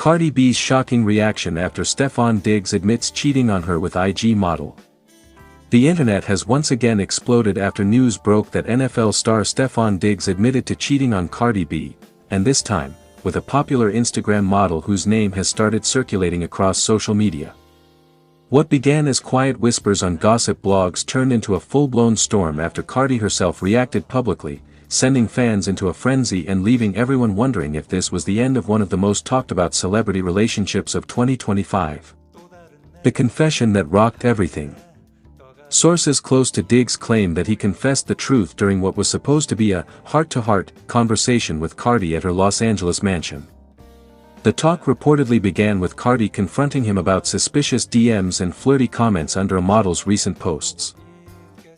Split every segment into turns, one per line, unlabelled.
Cardi B's shocking reaction after Stefon Diggs admits cheating on her with IG model. The internet has once again exploded after news broke that NFL star Stefon Diggs admitted to cheating on Cardi B, and this time, with a popular Instagram model whose name has started circulating across social media. What began as quiet whispers on gossip blogs turned into a full-blown storm after Cardi herself reacted publicly, sending fans into a frenzy and leaving everyone wondering if this was the end of one of the most talked-about celebrity relationships of 2025. The confession that rocked everything. Sources close to Diggs claim that he confessed the truth during what was supposed to be a heart-to-heart conversation with Cardi at her Los Angeles mansion. The talk reportedly began with Cardi confronting him about suspicious DMs and flirty comments under a model's recent posts.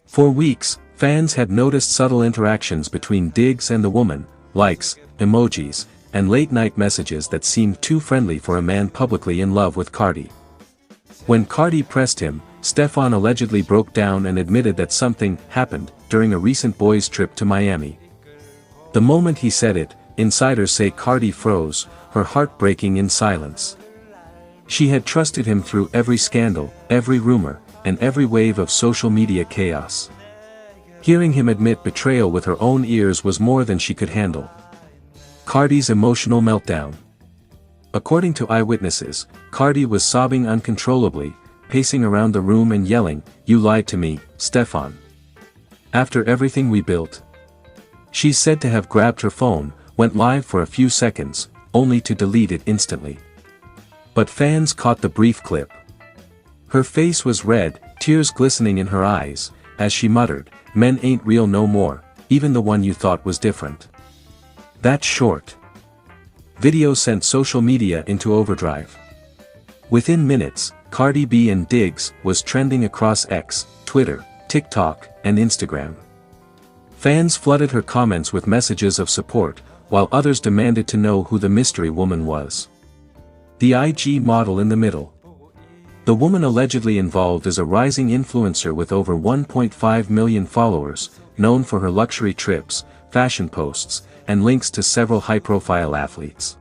For weeks, fans had noticed subtle interactions between Diggs and the woman, likes, emojis, and late-night messages that seemed too friendly for a man publicly in love with Cardi. When Cardi pressed him, Stefon allegedly broke down and admitted that something happened during a recent boys' trip to Miami. The moment he said it, insiders say Cardi froze, her heart breaking in silence. She had trusted him through every scandal, every rumor, and every wave of social media chaos. Hearing him admit betrayal with her own ears was more than she could handle. Cardi's emotional meltdown. According to eyewitnesses, Cardi was sobbing uncontrollably, pacing around the room and yelling, "You lied to me, Stefon. After everything we built." She's said to have grabbed her phone, went live for a few seconds, only to delete it instantly. But fans caught the brief clip. Her face was red, tears glistening in her eyes, as she muttered, "Men ain't real no more, even the one you thought was different." That's short. Video sent social media into overdrive. Within minutes, Cardi B and Diggs was trending across X, Twitter, TikTok, and Instagram. Fans flooded her comments with messages of support, while others demanded to know who the mystery woman was. The IG model in the middle. The woman allegedly involved is a rising influencer with over 1.5 million followers, known for her luxury trips, fashion posts, and links to several high-profile athletes.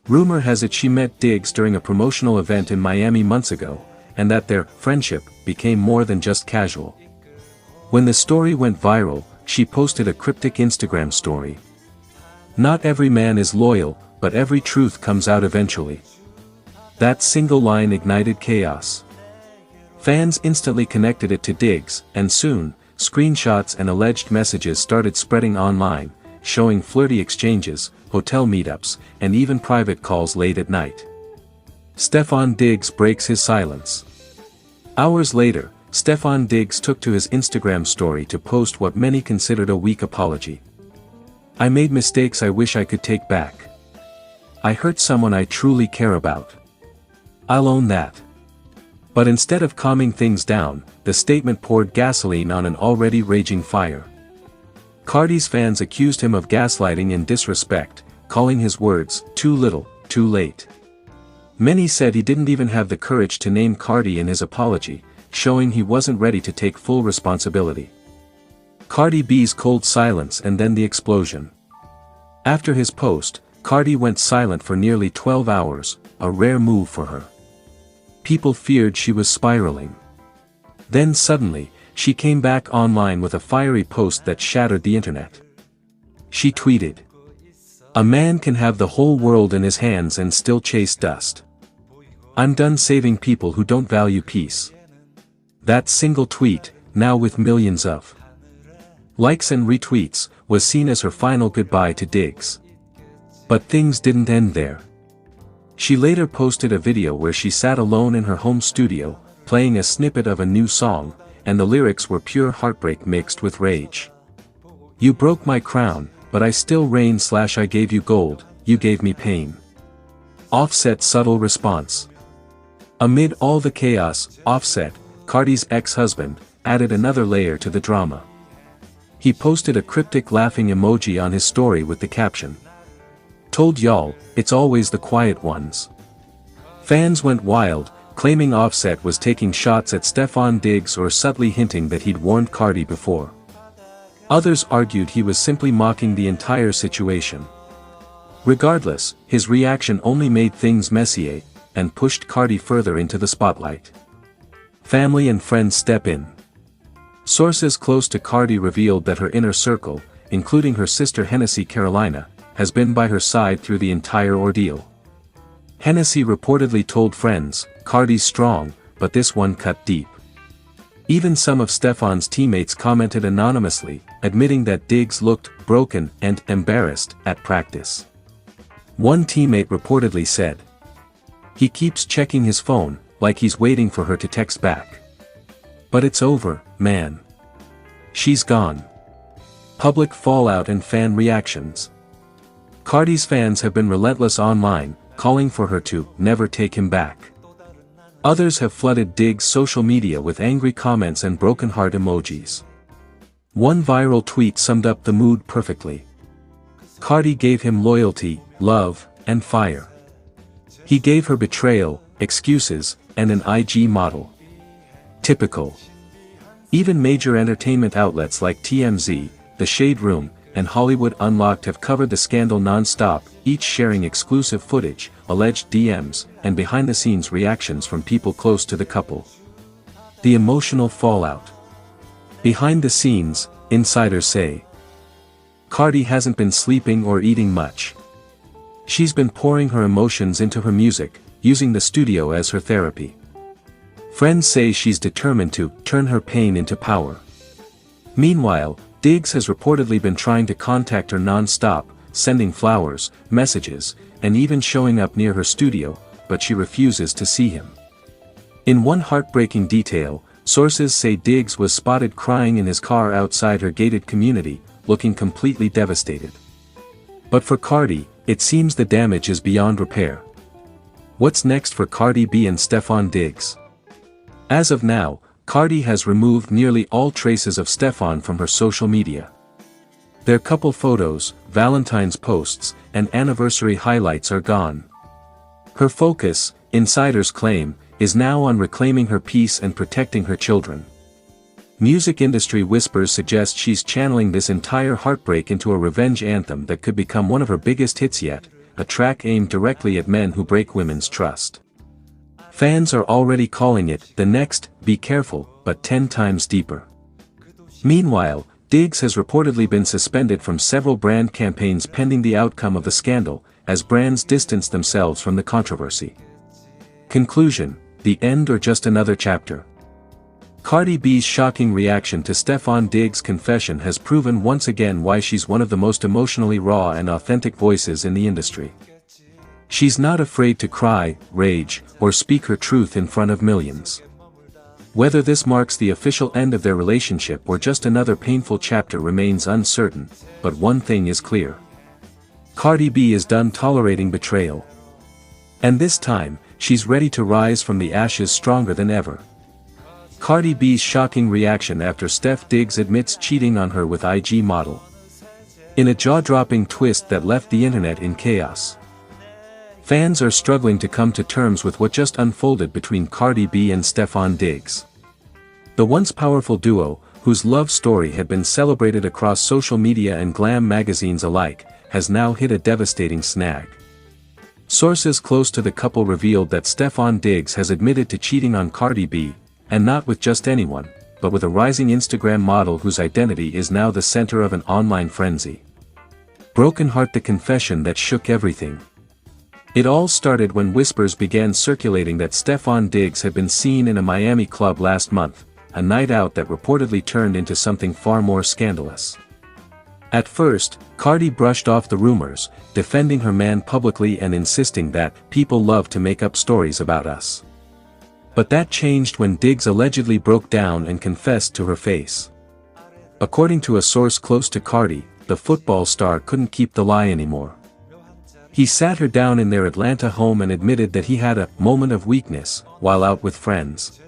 Rumor has it she met Diggs during a promotional event in Miami months ago, and that their friendship became more than just casual. When the story went viral, she posted a cryptic Instagram story. "Not every man is loyal, but every truth comes out eventually." That single line ignited chaos. Fans instantly connected it to Diggs, and soon, screenshots and alleged messages started spreading online, showing flirty exchanges, hotel meetups, and even private calls late at night. Stefon Diggs breaks his silence. Hours later, Stefon Diggs took to his Instagram story to post what many considered a weak apology. "I made mistakes I wish I could take back. I hurt someone I truly care about. I'll own that." But instead of calming things down, the statement poured gasoline on an already raging fire. Cardi's fans accused him of gaslighting and disrespect, calling his words, "too little, too late." Many said he didn't even have the courage to name Cardi in his apology, showing he wasn't ready to take full responsibility. Cardi B's cold silence and then the explosion. After his post, Cardi went silent for nearly 12 hours, a rare move for her. People feared she was spiraling. Then suddenly, she came back online with a fiery post that shattered the internet. She tweeted, "A man can have the whole world in his hands and still chase dust. I'm done saving people who don't value peace." That single tweet, now with millions of likes and retweets, was seen as her final goodbye to Diggs. But things didn't end there. She later posted a video where she sat alone in her home studio, playing a snippet of a new song, and the lyrics were pure heartbreak mixed with rage. "You broke my crown, but I still reign / I gave you gold, you gave me pain." Offset's subtle response. Amid all the chaos, Offset, Cardi's ex-husband, added another layer to the drama. He posted a cryptic laughing emoji on his story with the caption, "Told y'all, it's always the quiet ones." Fans went wild, claiming Offset was taking shots at Stefon Diggs or subtly hinting that he'd warned Cardi before. Others argued he was simply mocking the entire situation. Regardless, his reaction only made things messier, and pushed Cardi further into the spotlight. Family and friends step in. Sources close to Cardi revealed that her inner circle, including her sister Hennessy Carolina, has been by her side through the entire ordeal. Hennessy reportedly told friends, "Cardi's strong, but this one cut deep." Even some of Stefan's teammates commented anonymously, admitting that Diggs looked broken and embarrassed at practice. One teammate reportedly said, "He keeps checking his phone, like he's waiting for her to text back. But it's over, man. She's gone." Public fallout and fan reactions. Cardi's fans have been relentless online, calling for her to never take him back. Others have flooded Diggs' social media with angry comments and broken heart emojis. One viral tweet summed up the mood perfectly. Cardi gave him loyalty, love, and fire. He gave her betrayal, excuses, and an IG model. Typical. Even major entertainment outlets like TMZ, The Shade Room, and Hollywood Unlocked have covered the scandal non-stop, each sharing exclusive footage, alleged DMs, and behind-the-scenes reactions from people close to the couple. The emotional fallout. Behind the scenes, insiders say, Cardi hasn't been sleeping or eating much. She's been pouring her emotions into her music, using the studio as her therapy. Friends say she's determined to turn her pain into power. Meanwhile, Diggs has reportedly been trying to contact her non-stop, sending flowers, messages, and even showing up near her studio, but she refuses to see him. In one heartbreaking detail, sources say Diggs was spotted crying in his car outside her gated community, looking completely devastated. But for Cardi, it seems the damage is beyond repair. What's next for Cardi B and Stefon Diggs? As of now, Cardi has removed nearly all traces of Stefon from her social media. Their couple photos, Valentine's posts, and anniversary highlights are gone. Her focus, insiders claim, is now on reclaiming her peace and protecting her children. Music industry whispers suggest she's channeling this entire heartbreak into a revenge anthem that could become one of her biggest hits yet, a track aimed directly at men who break women's trust. Fans are already calling it the next Be Careful, but 10 times deeper. Meanwhile, Diggs has reportedly been suspended from several brand campaigns pending the outcome of the scandal, as brands distance themselves from the controversy. Conclusion: the end or just another chapter? Cardi B's shocking reaction to Stefon Diggs' confession has proven once again why she's one of the most emotionally raw and authentic voices in the industry. She's not afraid to cry, rage, or speak her truth in front of millions. Whether this marks the official end of their relationship or just another painful chapter remains uncertain, but one thing is clear. Cardi B is done tolerating betrayal. And this time, she's ready to rise from the ashes stronger than ever. Cardi B's shocking reaction after Stef Diggs admits cheating on her with IG model. In a jaw-dropping twist that left the internet in chaos. Fans are struggling to come to terms with what just unfolded between Cardi B and Stefon Diggs. The once powerful duo, whose love story had been celebrated across social media and glam magazines alike, has now hit a devastating snag. Sources close to the couple revealed that Stefon Diggs has admitted to cheating on Cardi B, and not with just anyone, but with a rising Instagram model whose identity is now the center of an online frenzy. Broken heart, the confession that shook everything. It all started when whispers began circulating that Stefon Diggs had been seen in a Miami club last month, a night out that reportedly turned into something far more scandalous. At first, Cardi brushed off the rumors, defending her man publicly and insisting that people love to make up stories about us. But that changed when Diggs allegedly broke down and confessed to her face. According to a source close to Cardi, the football star couldn't keep the lie anymore. He sat her down in their Atlanta home and admitted that he had a moment of weakness while out with friends.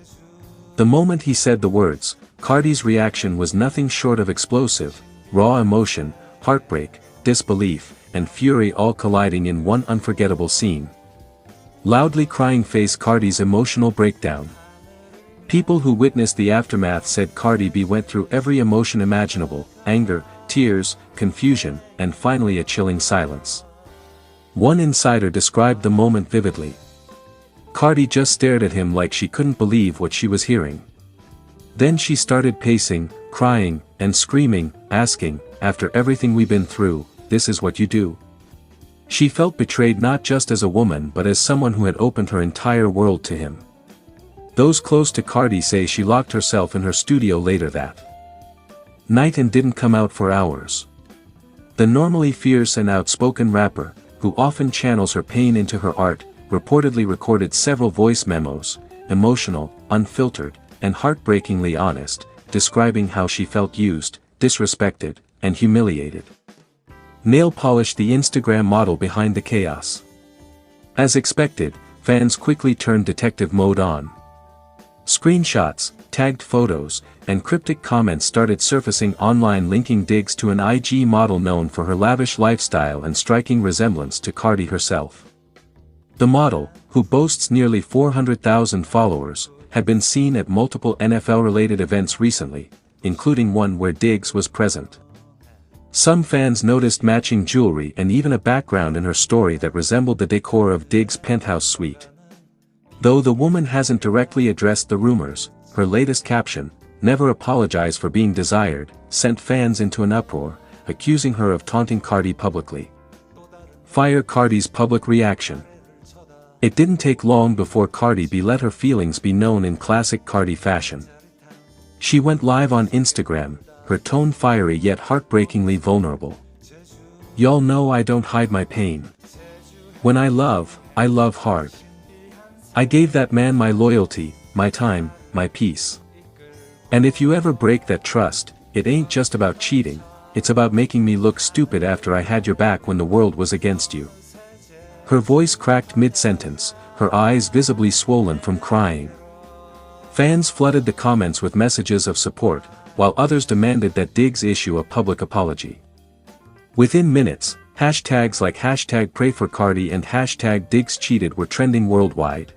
The moment he said the words, Cardi's reaction was nothing short of explosive, raw emotion, heartbreak, disbelief, and fury all colliding in one unforgettable scene. Loudly crying face Cardi's emotional breakdown. People who witnessed the aftermath said Cardi B went through every emotion imaginable: anger, tears, confusion, and finally a chilling silence. One insider described the moment vividly. Cardi just stared at him like she couldn't believe what she was hearing. Then she started pacing, crying, and screaming, asking, "After everything we've been through, this is what you do?" She felt betrayed not just as a woman but as someone who had opened her entire world to him. Those close to Cardi say she locked herself in her studio later that night and didn't come out for hours. The normally fierce and outspoken rapper, who often channels her pain into her art, reportedly recorded several voice memos, emotional, unfiltered, and heartbreakingly honest, describing how she felt used, disrespected, and humiliated. Nail polished the Instagram model behind the chaos. As expected, fans quickly turned detective mode on. Screenshots, tagged photos, and cryptic comments started surfacing online linking Diggs to an IG model known for her lavish lifestyle and striking resemblance to Cardi herself. The model, who boasts nearly 400,000 followers, had been seen at multiple NFL-related events recently, including one where Diggs was present. Some fans noticed matching jewelry and even a background in her story that resembled the decor of Diggs' penthouse suite. Though the woman hasn't directly addressed the rumors, her latest caption, "Never apologize for being desired," sent fans into an uproar, accusing her of taunting Cardi publicly. Fire Cardi's public reaction. It didn't take long before Cardi B let her feelings be known in classic Cardi fashion. She went live on Instagram, her tone fiery yet heartbreakingly vulnerable. "Y'all know I don't hide my pain. When I love hard. I gave that man my loyalty, my time, my peace. And if you ever break that trust, it ain't just about cheating, it's about making me look stupid after I had your back when the world was against you." Her voice cracked mid-sentence, her eyes visibly swollen from crying. Fans flooded the comments with messages of support, while others demanded that Diggs issue a public apology. Within minutes, hashtags like #PrayForCardi and #DiggsCheated were trending worldwide.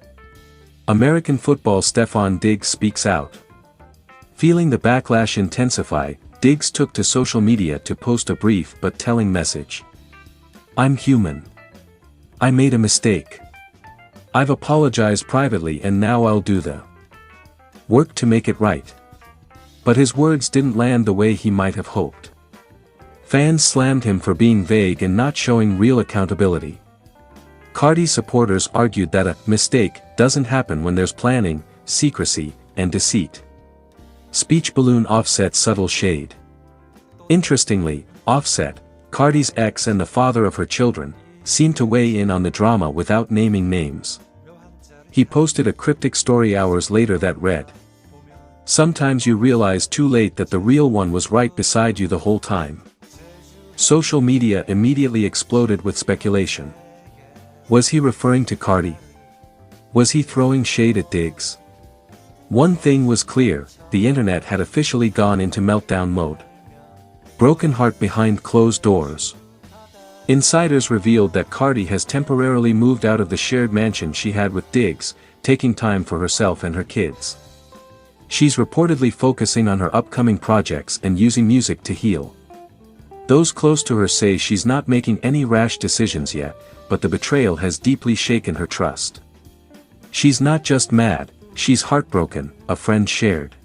American football Stefon Diggs speaks out. Feeling the backlash intensify, Diggs took to social media to post a brief but telling message. "I'm human. I made a mistake. I've apologized privately and now I'll do the work to make it right." But his words didn't land the way he might have hoped. Fans slammed him for being vague and not showing real accountability. Cardi supporters argued that a mistake doesn't happen when there's planning, secrecy, and deceit. Speech balloon Offset's subtle shade. Interestingly, Offset, Cardi's ex and the father of her children, seemed to weigh in on the drama without naming names. He posted a cryptic story hours later that read, "Sometimes you realize too late that the real one was right beside you the whole time." Social media immediately exploded with speculation. Was he referring to Cardi? Was he throwing shade at Diggs? One thing was clear, the internet had officially gone into meltdown mode. Broken heart behind closed doors. Insiders revealed that Cardi has temporarily moved out of the shared mansion she had with Diggs, taking time for herself and her kids. She's reportedly focusing on her upcoming projects and using music to heal. Those close to her say she's not making any rash decisions yet, but the betrayal has deeply shaken her trust. "She's not just mad, she's heartbroken," a friend shared.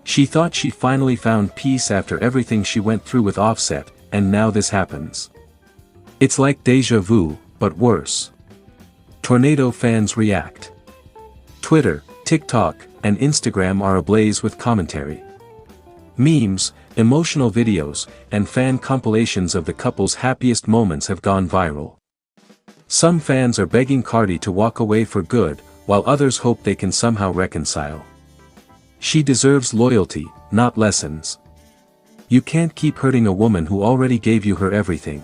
She thought she finally found peace after everything she went through with Offset, and now this happens. It's like deja vu, but worse. Tornado fans react. Twitter, TikTok, and Instagram are ablaze with commentary. Memes, emotional videos, and fan compilations of the couple's happiest moments have gone viral. Some fans are begging Cardi to walk away for good, while others hope they can somehow reconcile. She deserves loyalty, not lessons. You can't keep hurting a woman who already gave you her everything.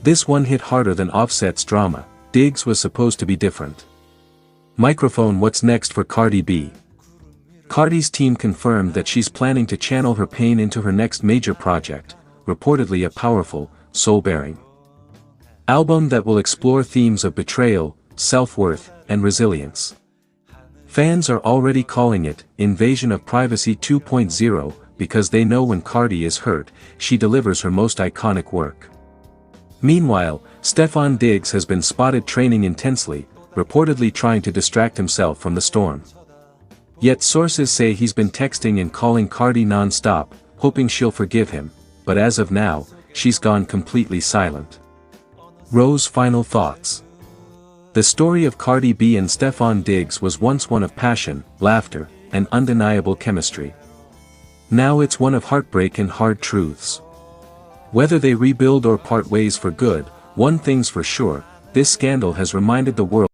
This one hit harder than Offset's drama. Diggs was supposed to be different. Microphone. What's next for Cardi B? Cardi's team confirmed that she's planning to channel her pain into her next major project, reportedly a powerful, soul-bearing album that will explore themes of betrayal, self-worth, and resilience. Fans are already calling it Invasion of Privacy 2.0 because they know when Cardi is hurt, she delivers her most iconic work. Meanwhile, Stefon Diggs has been spotted training intensely, reportedly trying to distract himself from the storm. Yet sources say he's been texting and calling Cardi non-stop, hoping she'll forgive him, but as of now, she's gone completely silent. Rose's final thoughts. The story of Cardi B and Stefon Diggs was once one of passion, laughter, and undeniable chemistry. Now it's one of heartbreak and hard truths. Whether they rebuild or part ways for good, one thing's for sure, this scandal has reminded the world